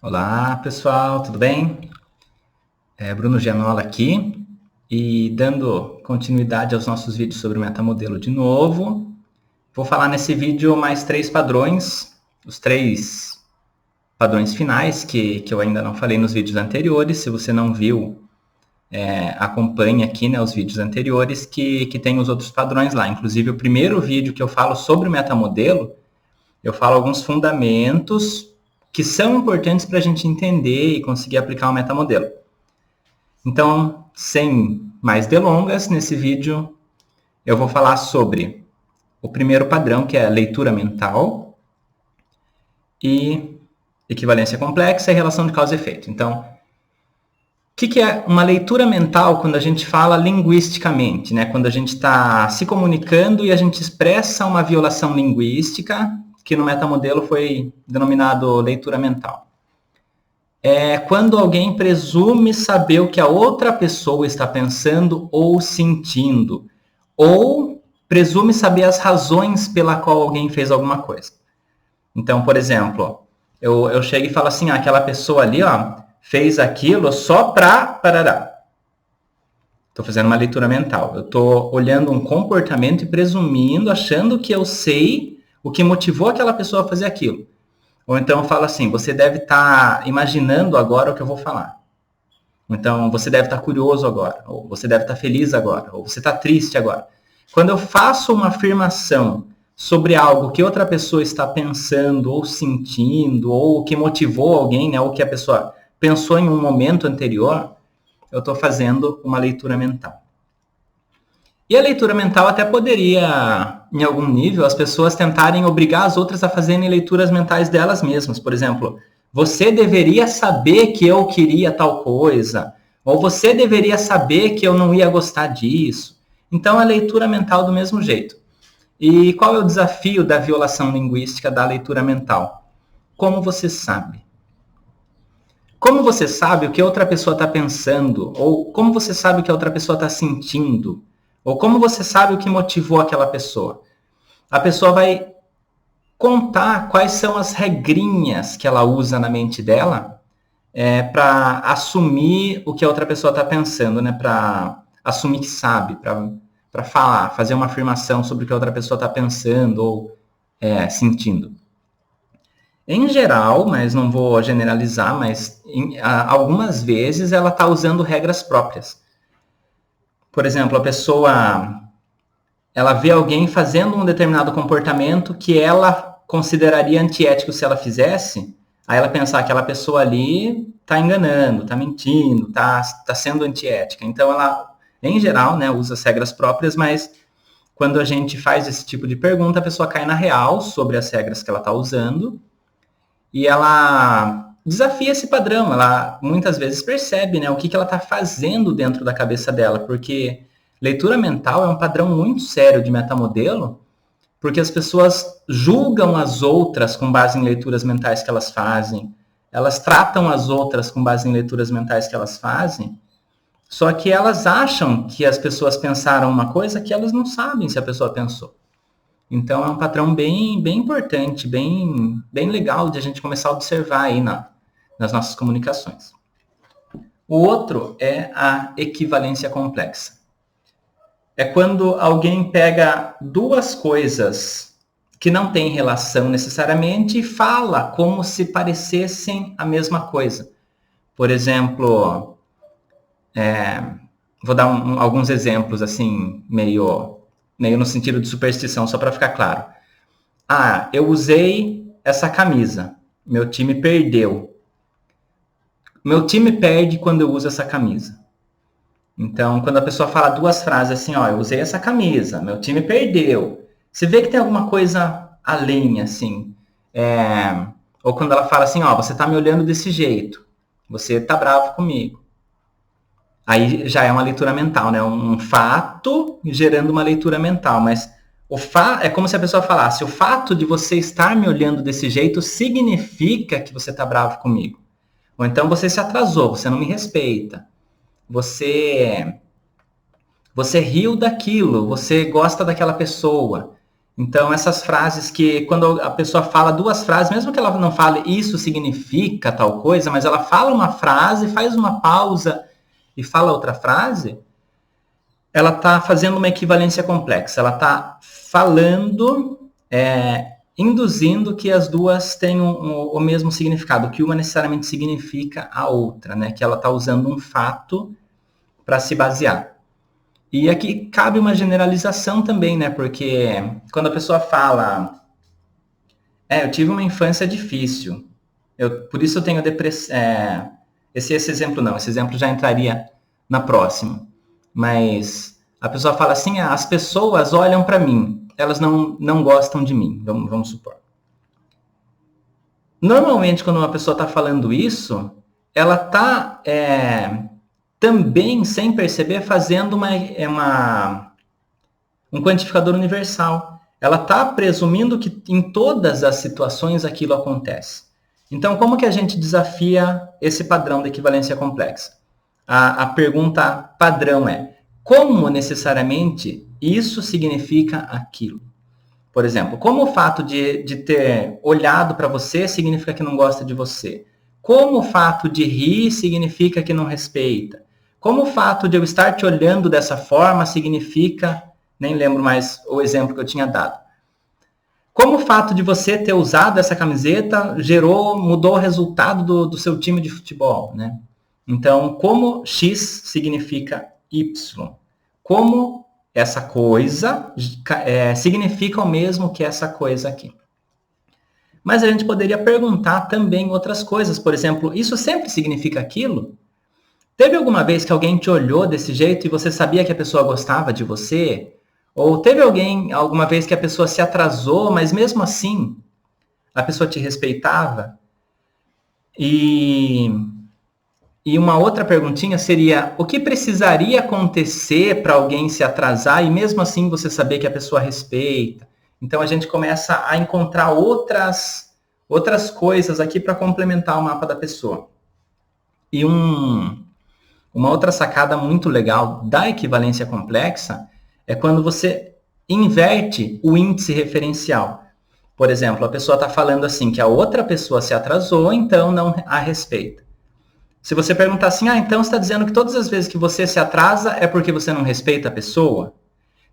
Olá, pessoal, tudo bem? Bruno Gianola aqui e dando continuidade aos nossos vídeos sobre o metamodelo de novo. Vou falar nesse vídeo mais 3 padrões, os 3 padrões finais que eu ainda não falei nos vídeos anteriores. Se você não viu, acompanhe aqui, né, os vídeos anteriores que tem os outros padrões lá. Inclusive, o primeiro vídeo que eu falo sobre o metamodelo, eu falo alguns fundamentos que são importantes para a gente entender e conseguir aplicar o metamodelo. Então, sem mais delongas, nesse vídeo eu vou falar sobre o primeiro padrão, que é a leitura mental, e equivalência complexa e relação de causa e efeito. Então, o que é uma leitura mental quando a gente fala linguisticamente, né? Quando a gente está se comunicando e a gente expressa uma violação linguística, que no metamodelo foi denominado leitura mental. É quando alguém presume saber o que a outra pessoa está pensando ou sentindo, ou presume saber as razões pela qual alguém fez alguma coisa. Então, por exemplo, eu chego e falo assim, aquela pessoa ali, fez aquilo só para parará. Estou fazendo uma leitura mental. Eu estou olhando um comportamento e presumindo, achando que eu sei o que motivou aquela pessoa a fazer aquilo. Ou então eu falo assim, você deve estar imaginando agora o que eu vou falar. Então, você deve estar curioso agora, ou você deve estar feliz agora, ou você está triste agora. Quando eu faço uma afirmação sobre algo que outra pessoa está pensando, ou sentindo, ou que motivou alguém, né, ou que a pessoa pensou em um momento anterior, eu estou fazendo uma leitura mental. E a leitura mental até poderia, em algum nível, as pessoas tentarem obrigar as outras a fazerem leituras mentais delas mesmas. Por exemplo, você deveria saber que eu queria tal coisa, ou você deveria saber que eu não ia gostar disso. Então, a leitura mental do mesmo jeito. E qual é o desafio da violação linguística da leitura mental? Como você sabe? Como você sabe o que outra pessoa está pensando? Ou como você sabe o que a outra pessoa está sentindo? Ou como você sabe o que motivou aquela pessoa? A pessoa vai contar quais são as regrinhas que ela usa na mente dela para assumir o que a outra pessoa está pensando, né? Para assumir que sabe, para falar, fazer uma afirmação sobre o que a outra pessoa está pensando ou sentindo. Em geral, mas não vou generalizar, mas algumas vezes ela está usando regras próprias. Por exemplo, a pessoa ela vê alguém fazendo um determinado comportamento que ela consideraria antiético se ela fizesse, aí ela pensa, aquela pessoa ali está enganando, está mentindo, está sendo antiética. Então, ela, em geral, né, usa as regras próprias, mas quando a gente faz esse tipo de pergunta, a pessoa cai na real sobre as regras que ela está usando e ela desafia esse padrão. Ela muitas vezes percebe, né, o que ela está fazendo dentro da cabeça dela, porque leitura mental é um padrão muito sério de metamodelo, porque as pessoas julgam as outras com base em leituras mentais que elas fazem, elas tratam as outras com base em leituras mentais que elas fazem, só que elas acham que as pessoas pensaram uma coisa que elas não sabem se a pessoa pensou. Então, é um padrão bem importante, bem legal de a gente começar a observar aí nas nossas comunicações. O outro é a equivalência complexa. É quando alguém pega duas coisas que não têm relação necessariamente e fala como se parecessem a mesma coisa. Por exemplo, vou dar alguns exemplos assim, meio no sentido de superstição, só para ficar claro. Eu usei essa camisa, meu time perdeu. Meu time perde quando eu uso essa camisa. Então, quando a pessoa fala duas frases assim, eu usei essa camisa, meu time perdeu. Você vê que tem alguma coisa além, assim. Ou quando ela fala assim, você tá me olhando desse jeito, você tá bravo comigo. Aí já é uma leitura mental, né? Um fato gerando uma leitura mental, mas é como se a pessoa falasse, o fato de você estar me olhando desse jeito significa que você tá bravo comigo. Ou então você se atrasou, você não me respeita. Você riu daquilo, você gosta daquela pessoa. Então, essas frases que, quando a pessoa fala duas frases, mesmo que ela não fale isso significa tal coisa, mas ela fala uma frase, faz uma pausa e fala outra frase, ela está fazendo uma equivalência complexa. Ela está falando, induzindo que as duas tenham o mesmo significado, que uma necessariamente significa a outra, né? Que ela está usando um fato para se basear. E aqui cabe uma generalização também, né? Porque quando a pessoa fala, eu tive uma infância difícil, por isso eu tenho depressão. Esse exemplo não, esse exemplo já entraria na próxima. Mas a pessoa fala assim, as pessoas olham para mim, elas não gostam de mim, vamos supor. Normalmente, quando uma pessoa está falando isso, ela está também, sem perceber, fazendo um quantificador universal. Ela está presumindo que em todas as situações aquilo acontece. Então, como que a gente desafia esse padrão da equivalência complexa? A pergunta padrão é, como necessariamente isso significa aquilo? Por exemplo, como o fato de ter olhado para você significa que não gosta de você? Como o fato de rir significa que não respeita? Como o fato de eu estar te olhando dessa forma significa... Nem lembro mais o exemplo que eu tinha dado. Como o fato de você ter usado essa camiseta mudou o resultado do seu time de futebol, né? Então, como X significa Y? Como essa coisa significa o mesmo que essa coisa aqui? Mas a gente poderia perguntar também outras coisas. Por exemplo, isso sempre significa aquilo? Teve alguma vez que alguém te olhou desse jeito e você sabia que a pessoa gostava de você? Ou teve alguma vez que a pessoa se atrasou, mas mesmo assim a pessoa te respeitava? E uma outra perguntinha seria, o que precisaria acontecer para alguém se atrasar e mesmo assim você saber que a pessoa respeita? Então a gente começa a encontrar outras coisas aqui para complementar o mapa da pessoa. E uma outra sacada muito legal da equivalência complexa é quando você inverte o índice referencial. Por exemplo, a pessoa está falando assim, que a outra pessoa se atrasou, então não a respeita. Se você perguntar assim, então você está dizendo que todas as vezes que você se atrasa é porque você não respeita a pessoa?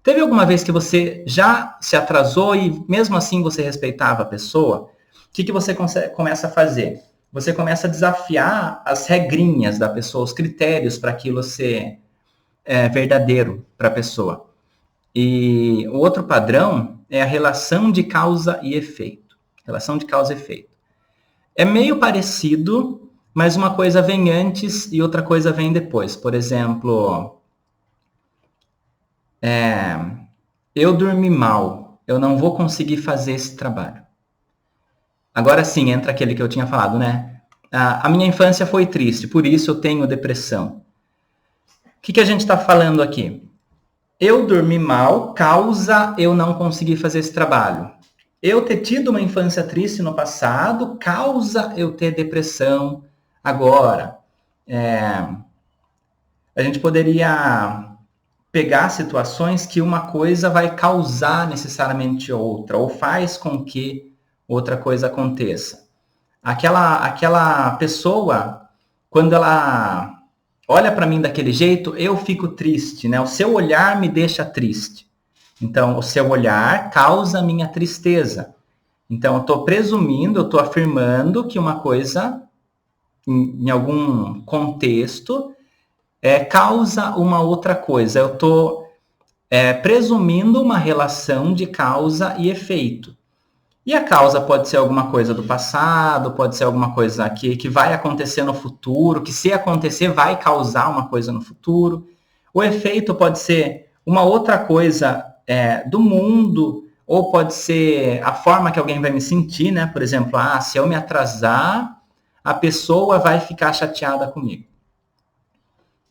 Teve alguma vez que você já se atrasou e mesmo assim você respeitava a pessoa? O que você começa a fazer? Você começa a desafiar as regrinhas da pessoa, os critérios para aquilo ser verdadeiro para a pessoa. E o outro padrão é a relação de causa e efeito. Relação de causa e efeito. É meio parecido, mas uma coisa vem antes e outra coisa vem depois. Por exemplo, eu dormi mal, eu não vou conseguir fazer esse trabalho. Agora sim, entra aquele que eu tinha falado, né? A minha infância foi triste, por isso eu tenho depressão. O que a gente está falando aqui? Eu dormi mal, causa eu não conseguir fazer esse trabalho. Eu ter tido uma infância triste no passado, causa eu ter depressão agora. A gente poderia pegar situações que uma coisa vai causar necessariamente outra, ou faz com que outra coisa aconteça. Aquela pessoa, quando ela olha para mim daquele jeito, eu fico triste, né? O seu olhar me deixa triste. Então, o seu olhar causa a minha tristeza. Então, eu estou presumindo, eu estou afirmando que uma coisa, em algum contexto, causa uma outra coisa. Eu estou presumindo uma relação de causa e efeito. E a causa pode ser alguma coisa do passado, pode ser alguma coisa que vai acontecer no futuro, que se acontecer vai causar uma coisa no futuro. O efeito pode ser uma outra coisa do mundo, ou pode ser a forma que alguém vai me sentir, né? Por exemplo, se eu me atrasar, a pessoa vai ficar chateada comigo.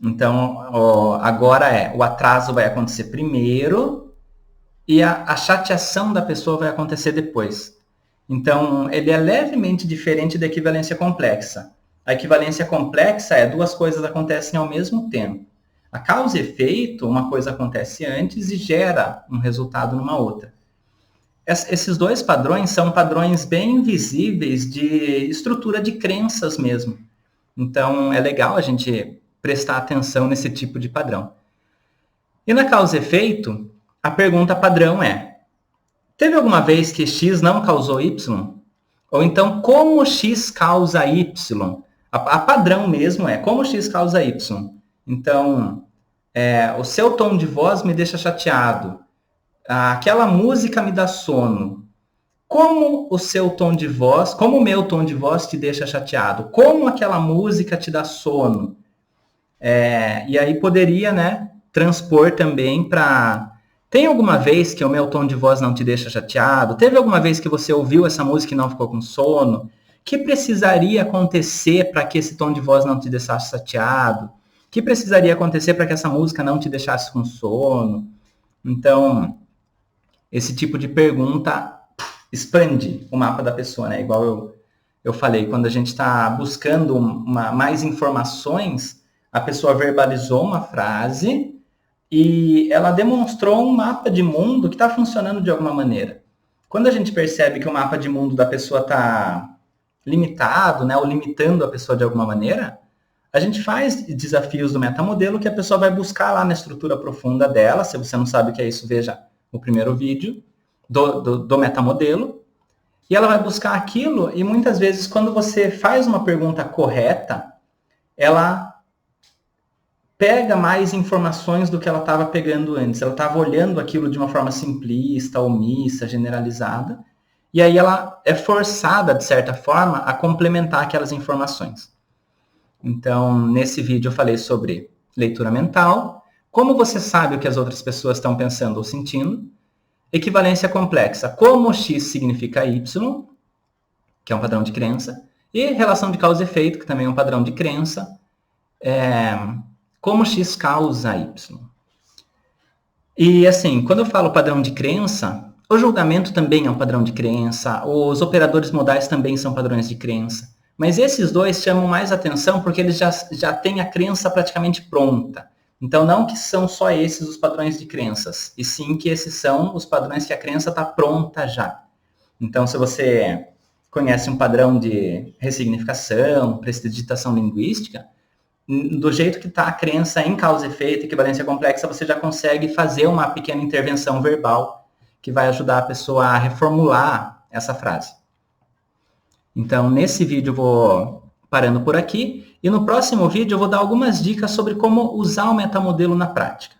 Então, agora o atraso vai acontecer primeiro e a chateação da pessoa vai acontecer depois. Então, ele é levemente diferente da equivalência complexa. A equivalência complexa duas coisas acontecem ao mesmo tempo. A causa e efeito, uma coisa acontece antes e gera um resultado numa outra. esses dois padrões são padrões bem visíveis de estrutura de crenças mesmo. Então, é legal a gente prestar atenção nesse tipo de padrão. E na causa e efeito, a pergunta padrão é: teve alguma vez que X não causou Y? Ou então, como X causa Y? A padrão mesmo é como X causa Y. Então, o seu tom de voz me deixa chateado. Aquela música me dá sono. Como o seu tom de voz, como o meu tom de voz te deixa chateado? Como aquela música te dá sono? E aí poderia, né, transpor também para... Tem alguma vez que o meu tom de voz não te deixa chateado? Teve alguma vez que você ouviu essa música e não ficou com sono? O que precisaria acontecer para que esse tom de voz não te deixasse chateado? O que precisaria acontecer para que essa música não te deixasse com sono? Então, esse tipo de pergunta expande o mapa da pessoa, né? Igual eu falei, quando a gente está buscando mais informações, a pessoa verbalizou uma frase e ela demonstrou um mapa de mundo que está funcionando de alguma maneira. Quando a gente percebe que o mapa de mundo da pessoa está limitado, né, ou limitando a pessoa de alguma maneira, a gente faz desafios do metamodelo que a pessoa vai buscar lá na estrutura profunda dela. Se você não sabe o que é isso, veja o primeiro vídeo do metamodelo. E ela vai buscar aquilo e muitas vezes quando você faz uma pergunta correta, ela pega mais informações do que ela estava pegando antes. Ela estava olhando aquilo de uma forma simplista, omissa, generalizada. E aí ela é forçada, de certa forma, a complementar aquelas informações. Então, nesse vídeo eu falei sobre leitura mental, como você sabe o que as outras pessoas estão pensando ou sentindo, equivalência complexa, como X significa Y, que é um padrão de crença, e relação de causa e efeito, que também é um padrão de crença, como X causa Y. E assim, quando eu falo padrão de crença, o julgamento também é um padrão de crença, os operadores modais também são padrões de crença, mas esses dois chamam mais atenção porque eles já têm a crença praticamente pronta. Então, não que são só esses os padrões de crenças, e sim que esses são os padrões que a crença está pronta já. Então, se você conhece um padrão de ressignificação, prestidigitação linguística, do jeito que está a crença em causa e efeito, equivalência complexa, você já consegue fazer uma pequena intervenção verbal que vai ajudar a pessoa a reformular essa frase. Então, nesse vídeo eu vou parando por aqui. E no próximo vídeo eu vou dar algumas dicas sobre como usar o metamodelo na prática.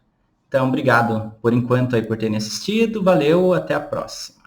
Então, obrigado por enquanto aí por terem assistido. Valeu, até a próxima.